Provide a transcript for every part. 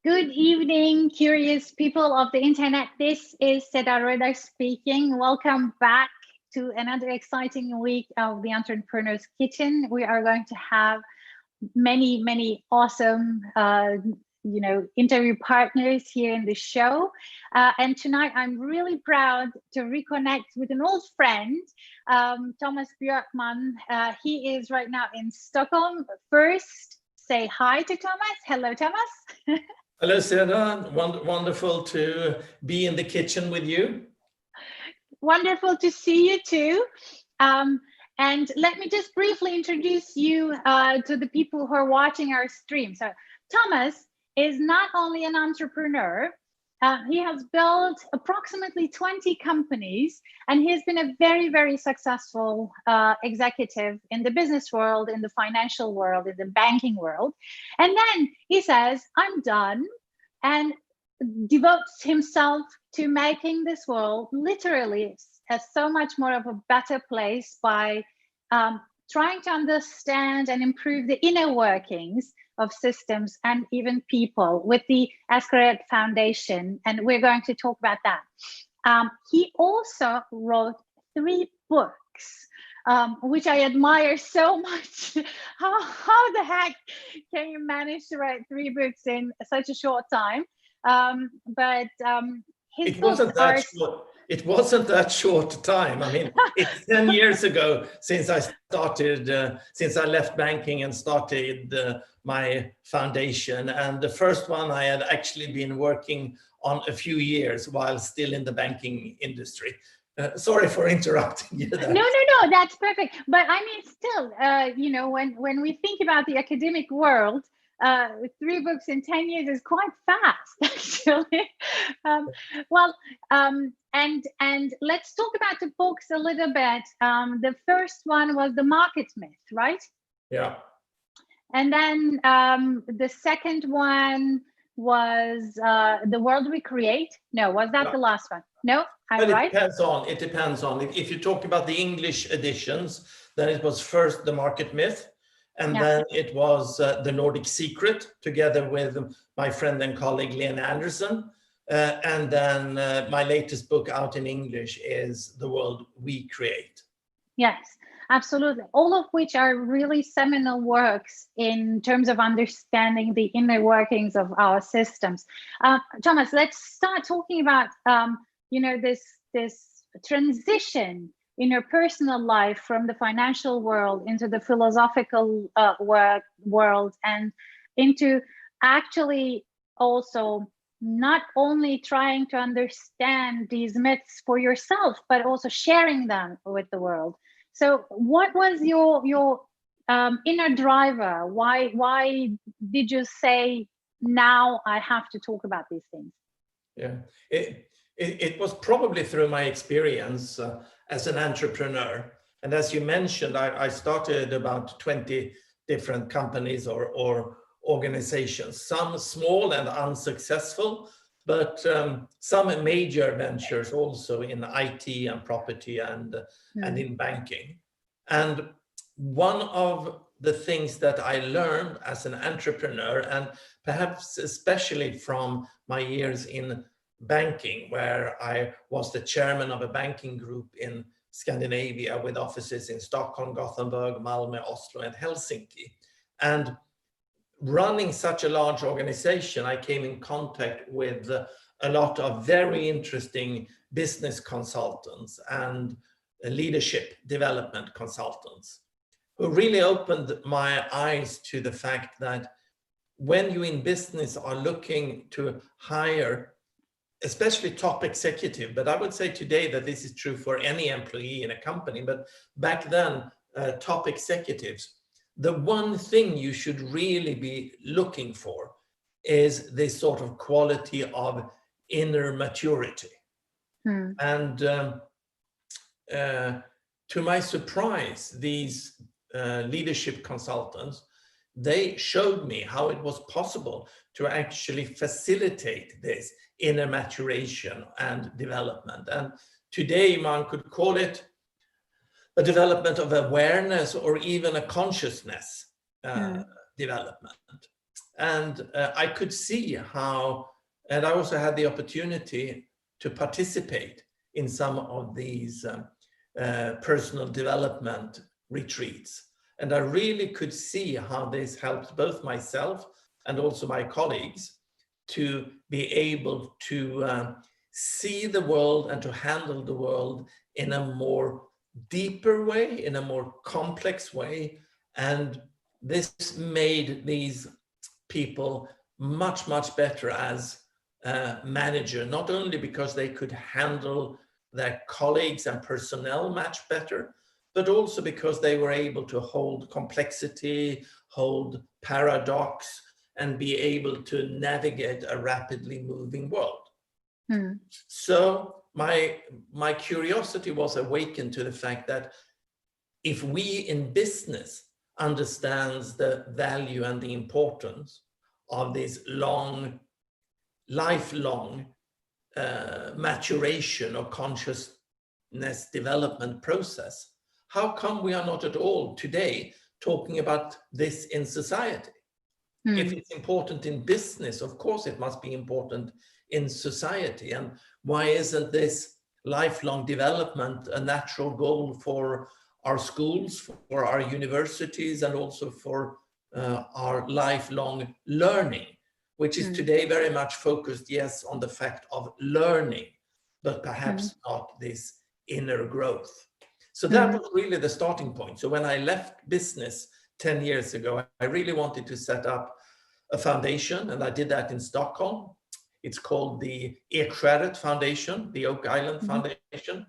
Good evening, curious people of the internet. This is Seda Röda speaking. Welcome back to another exciting week of the Entrepreneur's Kitchen. We are going to have many awesome interview partners here in the show. And tonight I'm really proud to reconnect with an old friend, Tomas Björkman. He is right now in Stockholm. First, say hi to Tomas. Hello, Tomas. Hello, Seda. Wonderful to be in the kitchen with you. Wonderful to see you too. And let me just briefly introduce you to the people who are watching our stream. So Tomas is not only an entrepreneur, he has built approximately 20 companies, and he has been a very successful executive in the business world, in the financial world, in the banking world. And then he says, I'm done, and devotes himself to making this world literally so much more of a better place by trying to understand and improve the inner workings of systems and even people with the Ekskäret Foundation, and we're going to talk about that. He also wrote 3 books, which I admire so much. How the heck can you manage to write 3 books in such a short time? His books are... It wasn't that short time. I mean, it's 10 years ago since I started, since I left banking and started my foundation. And the first one I had actually been working on a few years while still in the banking industry. Sorry for interrupting you there. No, that's perfect. But I mean, still, when we think about the academic world, 3 books in 10 years is quite fast, actually. And let's talk about the books a little bit. The first one was The Market Myth, right? Yeah. And then the second one was The World We Create. No, was that the last one? No, I'm right? It depends on. If you talk about the English editions, then it was first The Market Myth. And then it was the Nordic Secret, together with my friend and colleague Lena Anderson. And then my latest book out in English is The World We Create. Yes, absolutely. All of which are really seminal works in terms of understanding the inner workings of our systems. Tomas, let's start talking about this transition in your personal life from the financial world into the philosophical world, and into actually also not only trying to understand these myths for yourself, but also sharing them with the world. So what was your inner driver? Why did you say, now I have to talk about these things? Yeah, it was probably through my experience as an entrepreneur. And as you mentioned, I started about 20 different companies or organizations, some small and unsuccessful, but some major ventures also in IT and property and in banking. And one of the things that I learned as an entrepreneur, and perhaps especially from my years in banking, where I was the chairman of a banking group in Scandinavia with offices in Stockholm, Gothenburg, Malmö, Oslo, and Helsinki. And running such a large organization, I came in contact with a lot of very interesting business consultants and leadership development consultants who really opened my eyes to the fact that when you in business are looking to hire, especially top executive, but I would say today that this is true for any employee in a company, but back then, top executives, the one thing you should really be looking for is this sort of quality of inner maturity. And to my surprise, these leadership consultants, they showed me how it was possible to actually facilitate this inner maturation and development. And today one could call it a development of awareness or even a consciousness development. And I could see how, and I also had the opportunity to participate in some of these personal development retreats. And I really could see how this helped both myself and also my colleagues to be able to see the world and to handle the world in a more deeper way, in a more complex way. And this made these people much, much better as manager, not only because they could handle their colleagues and personnel much better, but also because they were able to hold complexity, hold paradox, and be able to navigate a rapidly moving world. So my curiosity was awakened to the fact that if we in business understands the value and the importance of this lifelong maturation or consciousness development process, how come we are not at all today talking about this in society? If it's important in business, of course it must be important in society. And why isn't this lifelong development a natural goal for our schools, for our universities, and also for our lifelong learning, which is today very much focused, yes, on the fact of learning, but perhaps not this inner growth. So that was really the starting point. So when I left business 10 years ago, I really wanted to set up a foundation, and I did that in Stockholm. It's called the Ekskäret Foundation, the Oak Island Foundation.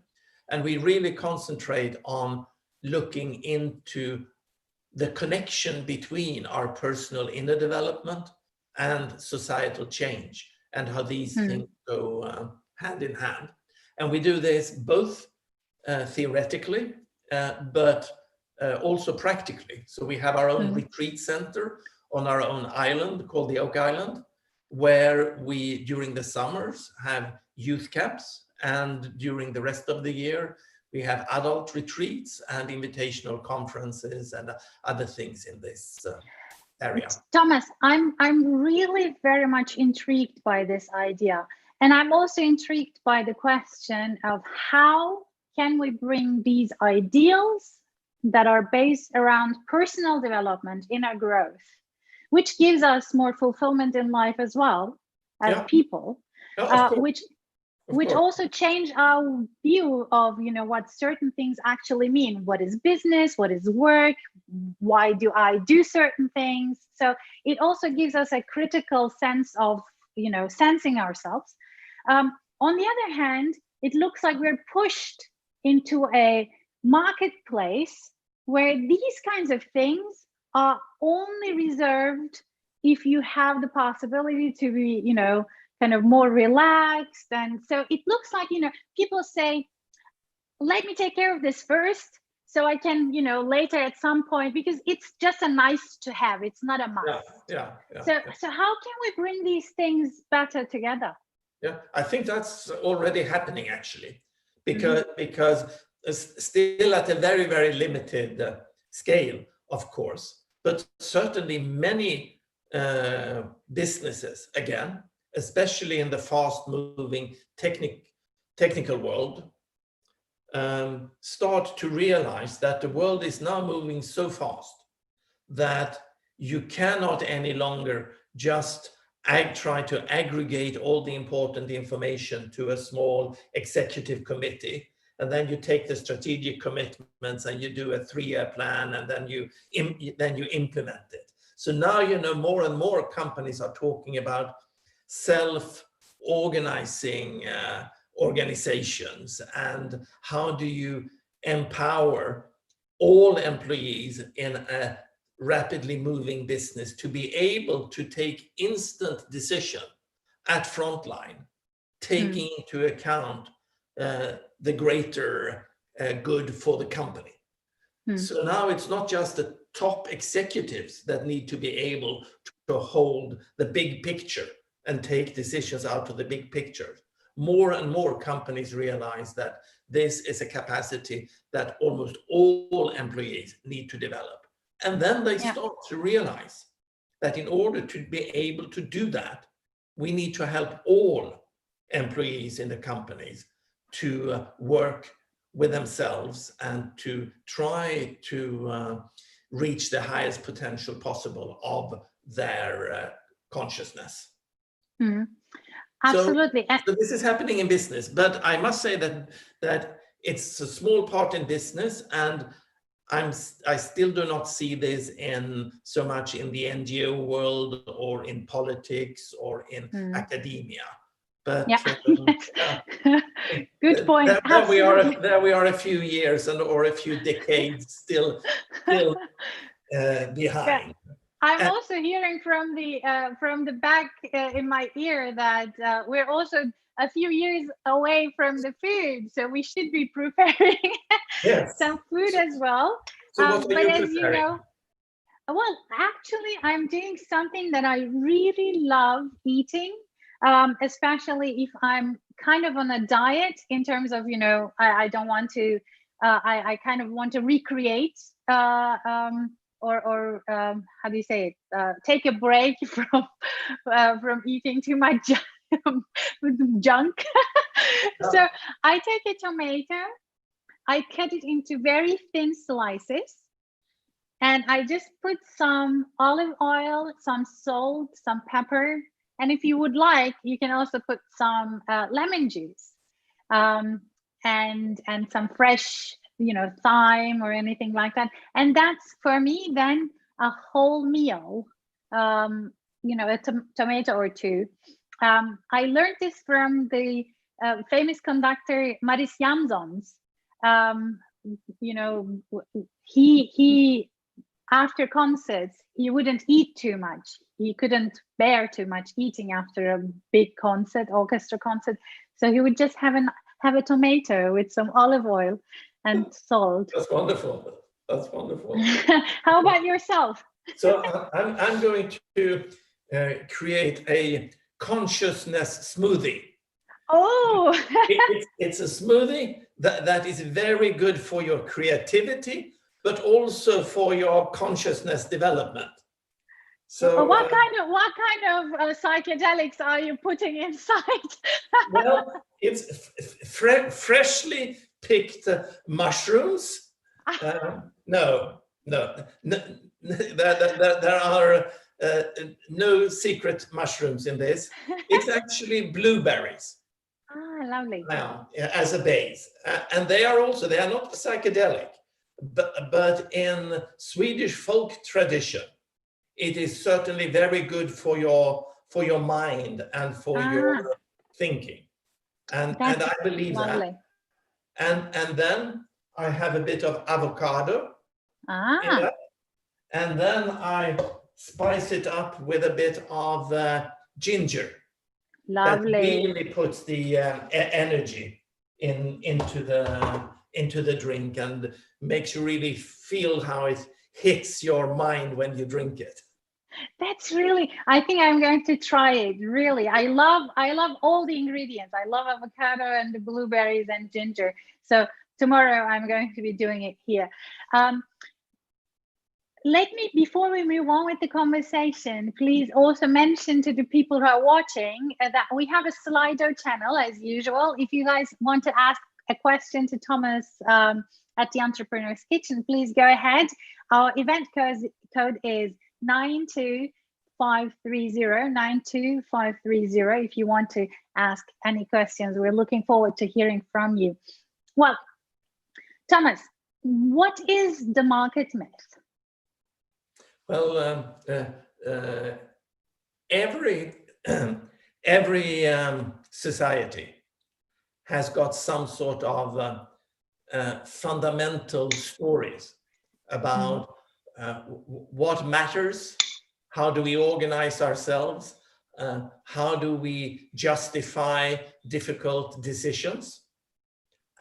And we really concentrate on looking into the connection between our personal inner development and societal change, and how these things go hand in hand. And we do this both theoretically, but also practically. So we have our own retreat center on our own island called the Oak Island, where we, during the summers, have youth camps, and during the rest of the year, we have adult retreats and invitational conferences and other things in this area. Thomas, I'm really very much intrigued by this idea. And I'm also intrigued by the question of how can we bring these ideals that are based around personal development, inner growth, which gives us more fulfillment in life as well as people, which also change our view of, you know, what certain things actually mean. What is business? What is work? Why do I do certain things? So it also gives us a critical sense of, you know, sensing ourselves. On the other hand, it looks like we're pushed into a marketplace where these kinds of things are only reserved if you have the possibility to be, you know, kind of more relaxed. And so it looks like, you know, people say, let me take care of this first so I can, you know, later at some point, because it's just a nice to have, it's not a must. So how can we bring these things better together? Yeah, I think that's already happening actually, because still at a very, very limited scale, of course, but certainly many businesses, again, especially in the fast-moving technical world, start to realize that the world is now moving so fast that you cannot any longer just try to aggregate all the important information to a small executive committee, and then you take the strategic commitments and you do a 3-year plan, and then you implement it. So now, you know, more and more companies are talking about self-organizing organizations, and how do you empower all employees in a rapidly moving business to be able to take instant decision at frontline, taking into account the greater good for the company. So now it's not just the top executives that need to be able to hold the big picture and take decisions out of the big picture. More and more companies realize that this is a capacity that almost all employees need to develop. And then they start to realize that in order to be able to do that, we need to help all employees in the companies to work with themselves and to try to reach the highest potential possible of their consciousness. Mm-hmm. Absolutely. So this is happening in business, but I must say that it's a small part in business, and I still do not see this in so much in the NGO world or in politics or in academia. But yeah. yeah. Good point. There we are a few years or a few decades still behind. Yeah. I'm also hearing from the back in my ear that we're also a few years away from the food, so we should be preparing some food as well. So what are but you as preparing? you know, well, actually, I'm doing something that I really love eating, especially if I'm kind of on a diet. In terms of, you know, I don't want to. I kind of want to recreate. Or how do you say it? Take a break from eating too much junk. So I take a tomato, I cut it into very thin slices, and I just put some olive oil, some salt, some pepper, and if you would like, you can also put some lemon juice, and some fresh, you know, thyme or anything like that. And that's for me then a whole meal, you know, a tomato or two. I learned this from the famous conductor Maris Jansons. You know, he after concerts, he wouldn't eat too much. He couldn't bear too much eating after a big concert, orchestra concert. So he would just have a tomato with some olive oil and salt. That's wonderful. That's wonderful. How about yourself? So I'm going to create a consciousness smoothie. Oh! It's a smoothie that is very good for your creativity, but also for your consciousness development. So what kind of psychedelics are you putting inside? Well, it's freshly picked mushrooms. No, there are no secret mushrooms in this. It's actually blueberries. Ah, lovely. As a base, and they are not psychedelic, but in Swedish folk tradition, it is certainly very good for your mind and for your thinking, and I believe lovely. that. And then I have a bit of avocado in that, and then I spice it up with a bit of ginger. Lovely. That really puts the energy into the drink and makes you really feel how it hits your mind when you drink it. That's really, I think I'm going to try it. Really, I love all the ingredients. I love avocado and the blueberries and ginger. So tomorrow I'm going to be doing it here. Let me, before we move on with the conversation, please also mention to the people who are watching that we have a Slido channel as usual. If you guys want to ask a question to Thomas at the Entrepreneur's Kitchen, please go ahead. Our event code is 92530 if you want to ask any questions. We're looking forward to hearing from you. Well, Thomas, what is the market myth? Well, every society has got some sort of fundamental stories about what matters, how do we organize ourselves, how do we justify difficult decisions.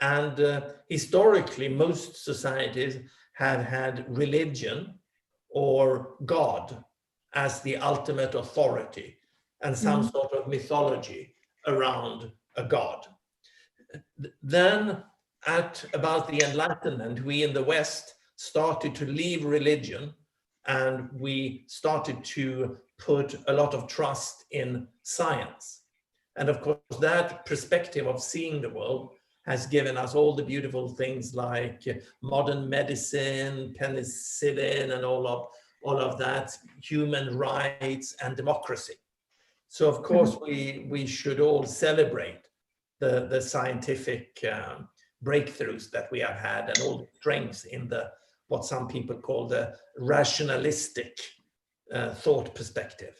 And historically, most societies have had religion or God as the ultimate authority and some sort of mythology around a God. Then at about the Enlightenment, we in the West started to leave religion and we started to put a lot of trust in science. And of course, that perspective of seeing the world has given us all the beautiful things like modern medicine, penicillin, and all of that, human rights and democracy. So of course, we should all celebrate the scientific breakthroughs that we have had and all the strengths in the what some people call the rationalistic thought perspective.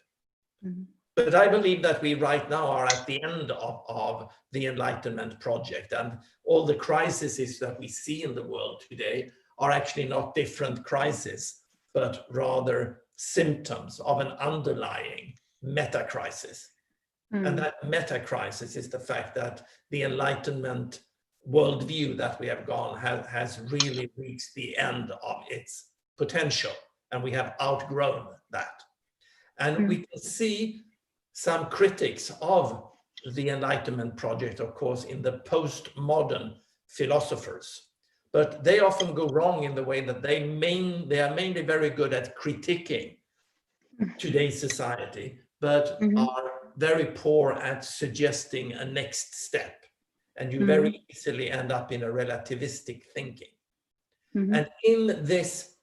But I believe that we right now are at the end of the Enlightenment project, and all the crises that we see in the world today are actually not different crises, but rather symptoms of an underlying meta-crisis. And that meta-crisis is the fact that the Enlightenment worldview that we have gone has really reached the end of its potential, and we have outgrown that. And we can see some critics of the Enlightenment project, of course, in the postmodern philosophers, but they often go wrong in the way that they are mainly very good at critiquing today's society, but are very poor at suggesting a next step. And you very easily end up in a relativistic thinking. And in this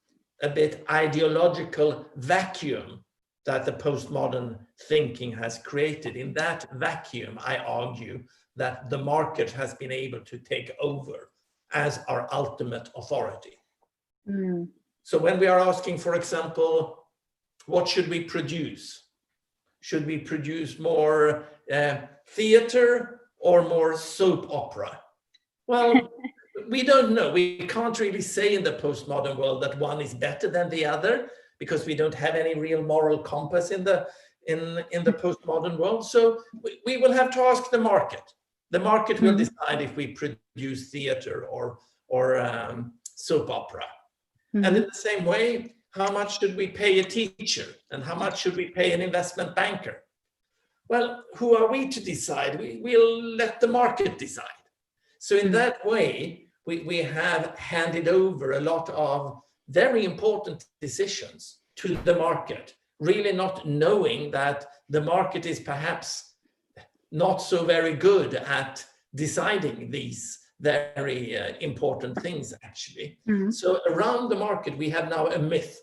a bit ideological vacuum that the postmodern thinking has created, in that vacuum, I argue that the market has been able to take over as our ultimate authority. So when we are asking, for example, what should we produce? Should we produce more theater or more soap opera? Well, we don't know. We can't really say in the postmodern world that one is better than the other, because we don't have any real moral compass in the postmodern world. So we will have to ask the market. The market will decide if we produce theater or soap opera. And in the same way, how much should we pay a teacher, and how much should we pay an investment banker? Well, who are we to decide? We'll let the market decide. So in that way, we have handed over a lot of very important decisions to the market, really not knowing that the market is perhaps not so very good at deciding these very important things, actually. So around the market, we have now a myth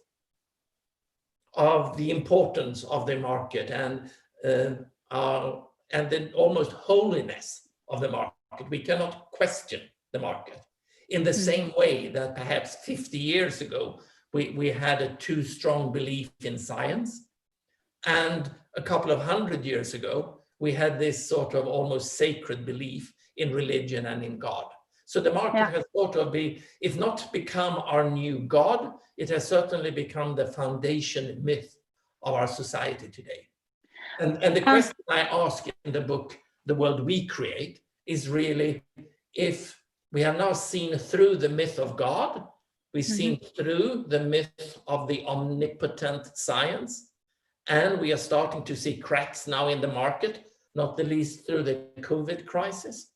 of the importance of the market and the almost holiness of the market. We cannot question the market in the same way that perhaps 50 years ago, we had a too strong belief in science. And a couple of 100 years ago, we had this sort of almost sacred belief in religion and in God. So the market has sort of if not become our new God, it has certainly become the foundation myth of our society today. And the question I ask in the book, The World We Create, is really, if we have now seen through the myth of God, we've seen through the myth of the omnipotent science, and we are starting to see cracks now in the market, not the least through the COVID crisis.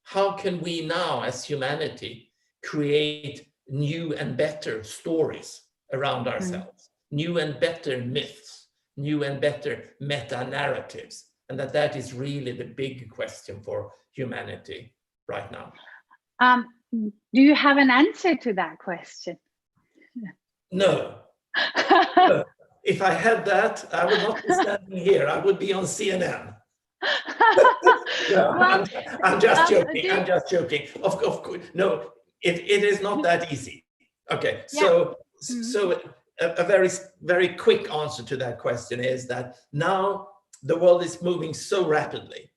How can we now, as humanity, create new and better stories around ourselves, new and better myths, new and better meta-narratives? And that is really the big question for humanity right now. Do you have an answer to that question? No. No. If I had that, I would not be standing here. I would be on CNN. No, well, I'm just joking. I'm just joking. Of course, no, it is not that easy. Okay, so a very, very quick answer to that question is that now the world is moving so rapidly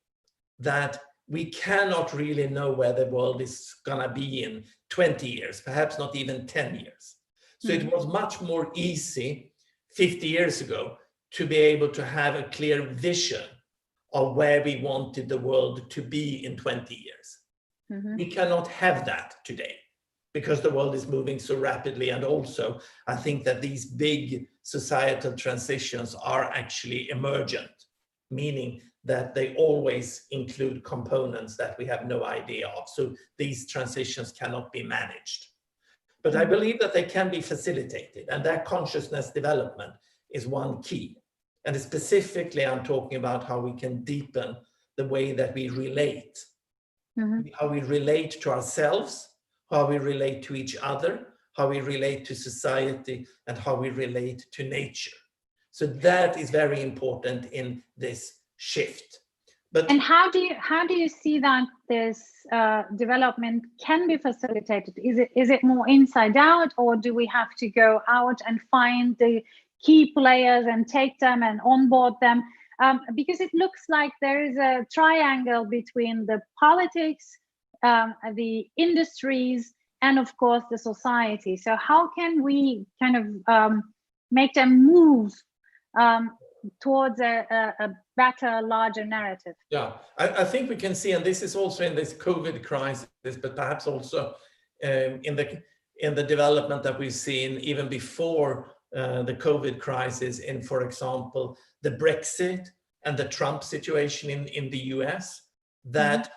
that we cannot really know where the world is gonna be in 20 years, perhaps not even 10 years. So it was much more easy 50 years ago to be able to have a clear vision of where we wanted the world to be in 20 years. We cannot have that today because the world is moving so rapidly. And also, I think that these big societal transitions are actually emergent, meaning that they always include components that we have no idea of. So these transitions cannot be managed. But I believe that they can be facilitated, and that consciousness development is one key. And specifically, I'm talking about how we can deepen the way that we relate, how we relate to ourselves, how we relate to each other, how we relate to society, and how we relate to nature. So that is very important in this shift. And how do you see that this development can be facilitated? Is it more inside out, or do we have to go out and find the key players and take them and onboard them? Because it looks like there is a triangle between the politics, the industries, and of course the society. So how can we kind of make them move towards a better, larger narrative? Yeah, I think we can see, and this is also in this COVID crisis, but perhaps also in the development that we've seen even before the COVID crisis, in, for example, the Brexit and the Trump situation in the US, that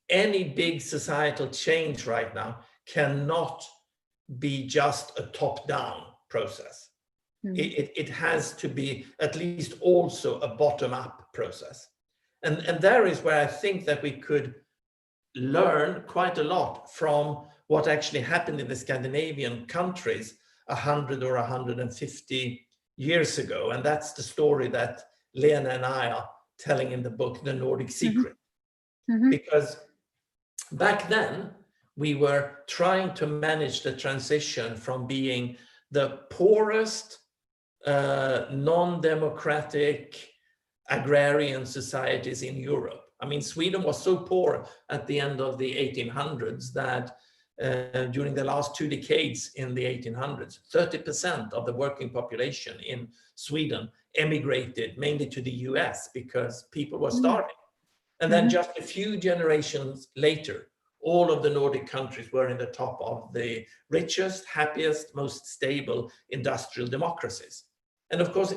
any big societal change right now cannot be just a top-down process. It has to be at least also a bottom-up process. And there is where I think that we could learn quite a lot from what actually happened in the Scandinavian countries 100 or 150 years ago. And that's the story that Lena and I are telling in the book, The Nordic Secret. Because back then, we were trying to manage the transition from being the poorest, non-democratic agrarian societies in Europe. I mean, Sweden was so poor at the end of the 1800s that during the last 2 decades in the 1800s, 30% of the working population in Sweden emigrated mainly to the US because people were starving. And then just a few generations later, all of the Nordic countries were in the top of the richest, happiest, most stable industrial democracies. And of course,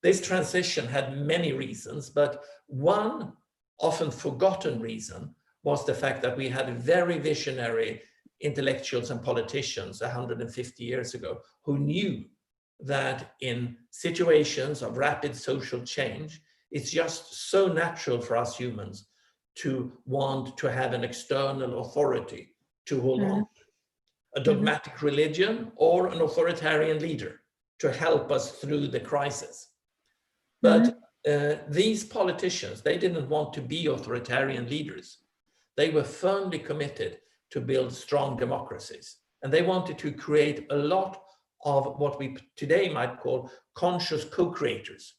this transition had many reasons, but one often forgotten reason was the fact that we had very visionary intellectuals and politicians 150 years ago who knew that in situations of rapid social change, it's just so natural for us humans to want to have an external authority to hold on to, a dogmatic religion or an authoritarian leader to help us through the crisis. But these politicians, they didn't want to be authoritarian leaders. They were firmly committed to build strong democracies. And they wanted to create a lot of what we today might call conscious co-creators,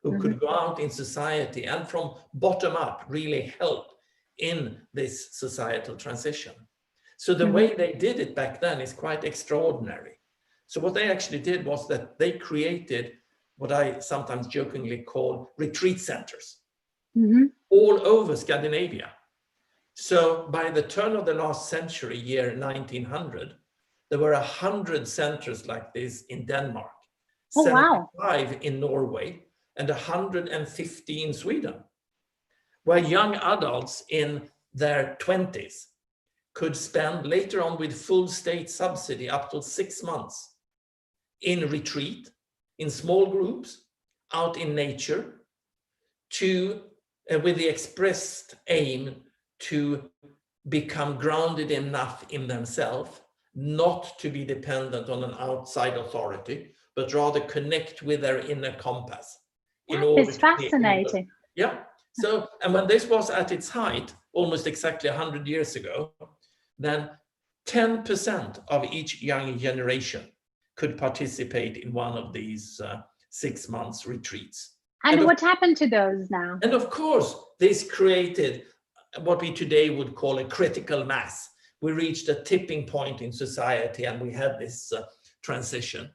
who could go out in society and from bottom up really help in this societal transition. So the way they did it back then is quite extraordinary. So what they actually did was that they created what I sometimes jokingly call retreat centers all over Scandinavia. So by the turn of the last century, year 1900, there were 100 centers like this in Denmark, 75 in Norway, and 150 in Sweden, where young adults in their 20s could spend later on with full state subsidy up to 6 months in retreat, in small groups, out in nature, with the expressed aim to become grounded enough in themselves, not to be dependent on an outside authority, but rather connect with their inner compass. It's fascinating. Yeah. So, and when this was at its height, almost exactly 100 years ago, then 10% of each young generation could participate in one of these 6 months retreats. And what happened to those now? And of course, this created what we today would call a critical mass. We reached a tipping point in society and we had this transition.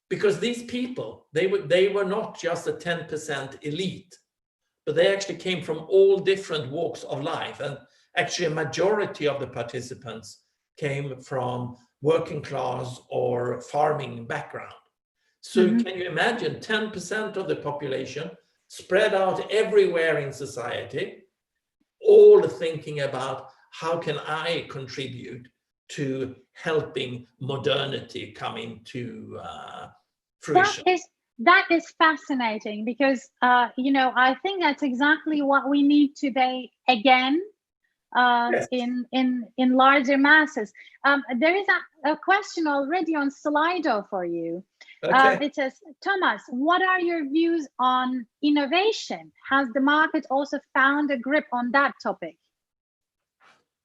Because these people, they were not just a 10% elite, but they actually came from all different walks of life. And actually a majority of the participants came from working class or farming background. So can you imagine 10% of the population spread out everywhere in society, all thinking about how can I contribute to helping modernity come into fruition. That is fascinating, because I think that's exactly what we need today again, Yes. in larger masses. There is a question already on Slido for you. Okay. It says, Thomas, what are your views on innovation? Has the market also found a grip on that topic?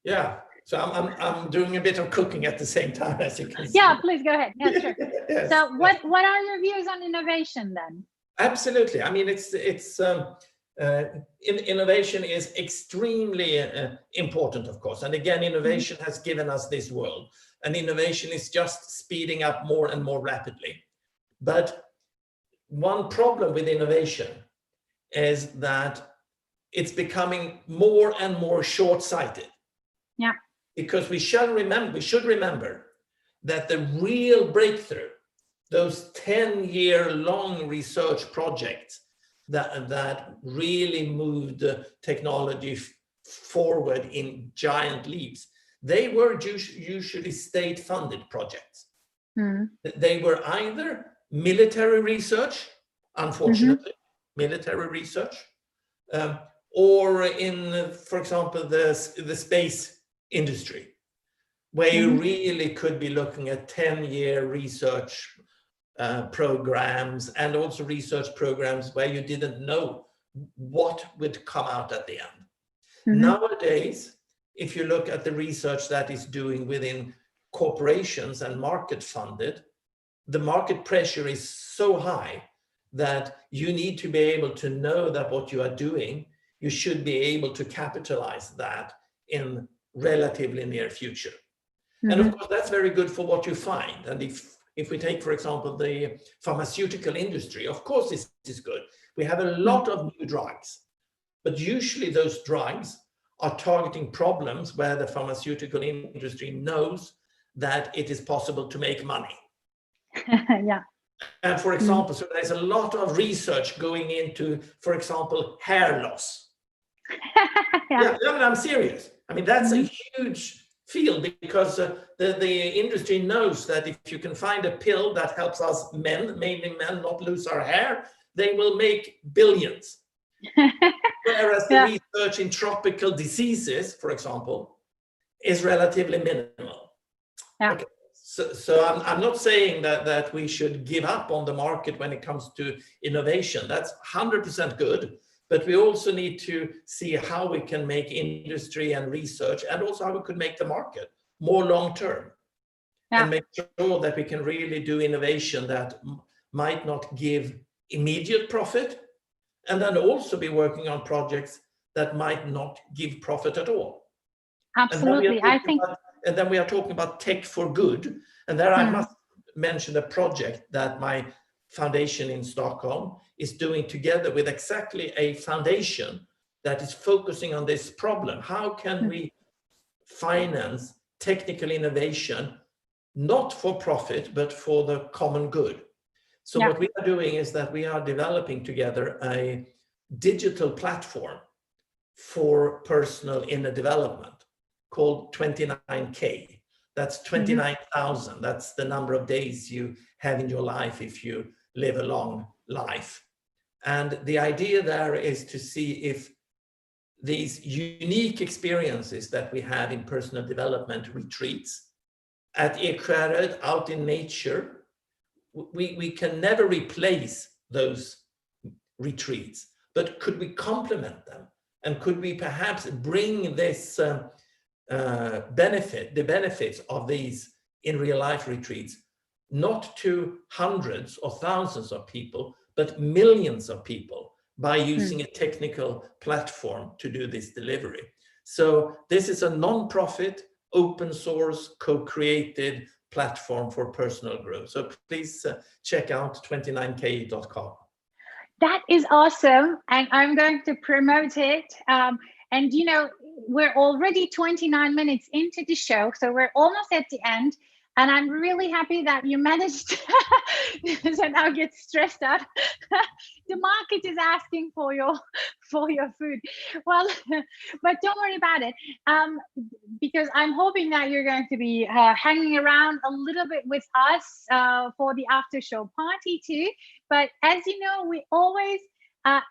Yeah. So I'm doing a bit of cooking at the same time, as you can see. Yeah, please go ahead. Yeah, sure. Yes, So what are your views on innovation then? absolutely. I mean, innovation is extremely important, of course. And again, innovation has given us this world, and innovation is just speeding up more and more rapidly. But one problem with innovation is that it's becoming more and more short-sighted. Yeah. Because we should remember that the real breakthrough, those 10-year-long research projects that really moved technology forward in giant leaps, they were usually state-funded projects. They were either military research, unfortunately, military research, or in, for example, the space industry, where you really could be looking at 10-year research programs, and also research programs where you didn't know what would come out at the end. Nowadays, if you look at the research that is doing within corporations and market funded, the market pressure is so high that you need to be able to know that what you are doing, you should be able to capitalize that in relatively near future. And of course, that's very good for what you find. And if we take, for example, the pharmaceutical industry, of course, this is good. We have a lot of new drugs, but usually those drugs are targeting problems where the pharmaceutical industry knows that it is possible to make money. Yeah. And for example, so there's a lot of research going into, for example, hair loss. Yeah, I'm serious. I mean, that's a huge field, because the industry knows that if you can find a pill that helps us men, mainly men, not lose our hair, they will make billions. Whereas the research in tropical diseases, for example, is relatively minimal. Yeah. Okay. So I'm not saying that we should give up on the market when it comes to innovation. That's 100% good. But we also need to see how we can make industry and research, and also how we could make the market more long-term, and make sure that we can really do innovation that might not give immediate profit, and then also be working on projects that might not give profit at all. Absolutely. And then we are talking about tech for good. And there I must mention a project that my foundation in Stockholm is doing together with exactly a foundation that is focusing on this problem. How can we finance technical innovation, not for profit, but for the common good? So what we are doing is that we are developing together a digital platform for personal inner development called 29K. That's 29,000. That's the number of days you have in your life if you live a long life. And the idea there is to see if these unique experiences that we have in personal development retreats at Ekskäret, out in nature, we can never replace those retreats, but could we complement them? And could we perhaps bring this the benefits of these in real life retreats, not to hundreds or thousands of people, but millions of people, by using a technical platform to do this delivery. So this is a non-profit, open source, co-created platform for personal growth. So please check out 29k.com. That is awesome. And I'm going to promote it. And you know, we're already 29 minutes into the show, so we're almost at the end. And I'm really happy that you managed to now get stressed out. The market is asking for your for your food. Well, but don't worry about it, because I'm hoping that you're going to be hanging around a little bit with us for the after show party too. But as you know, we always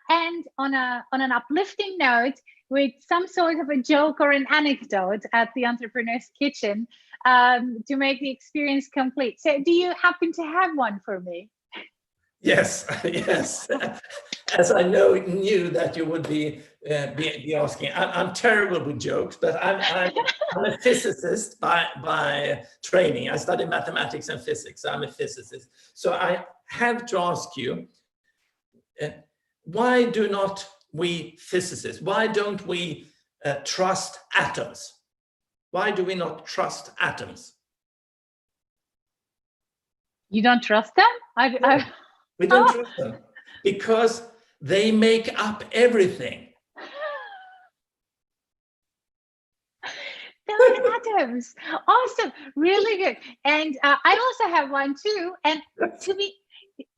end on an uplifting note with some sort of a joke or an anecdote at the Entrepreneur's Kitchen to make the experience complete. So do you happen to have one for me? Yes, yes. As I knew that you would be asking. I'm terrible with jokes, but I'm a physicist by training. I studied mathematics and physics. So I'm a physicist. So I have to ask you, why do not we physicists, why don't we trust atoms? Why do we not trust atoms? You don't trust them? We don't trust them because they make up everything. Those atoms. Awesome. Really good. And I also have one too. And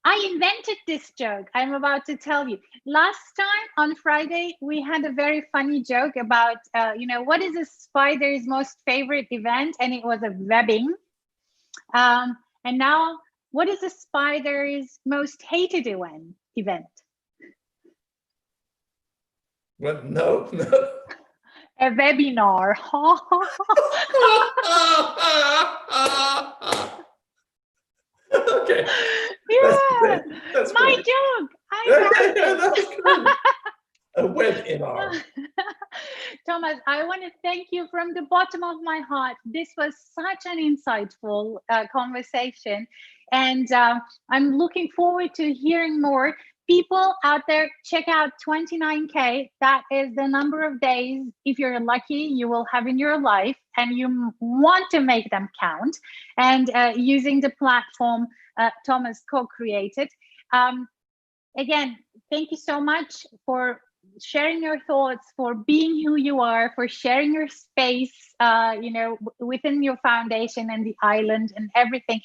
I invented this joke I'm about to tell you. Last time on Friday, we had a very funny joke about, what is a spider's most favorite event? And it was a webbing. And now, what is a spider's most hated event? Well, no. A webinar. Okay. Yeah, That's my great. joke. That's great. A webinar. Thomas, I want to thank you from the bottom of my heart. This was such an insightful conversation, and I'm looking forward to hearing more. People out there, check out 29K. That is the number of days, if you're lucky, you will have in your life, and you want to make them count. And using the platform Thomas co-created. Again, thank you so much for sharing your thoughts, for being who you are, for sharing your space, within your foundation and the island and everything.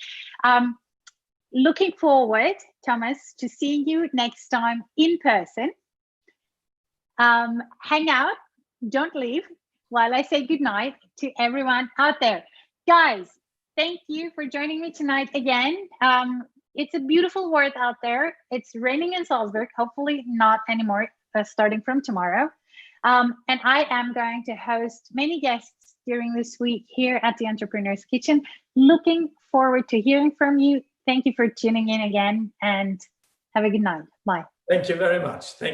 Looking forward, Thomas, to seeing you next time in person. Hang out, don't leave, while I say goodnight to everyone out there. Guys, thank you for joining me tonight again. It's a beautiful world out there. It's raining in Salzburg, hopefully not anymore, starting from tomorrow. And I am going to host many guests during this week here at the Entrepreneur's Kitchen. Looking forward to hearing from you. Thank you for tuning in again, and have a good night. Bye. Thank you very much. Thank you.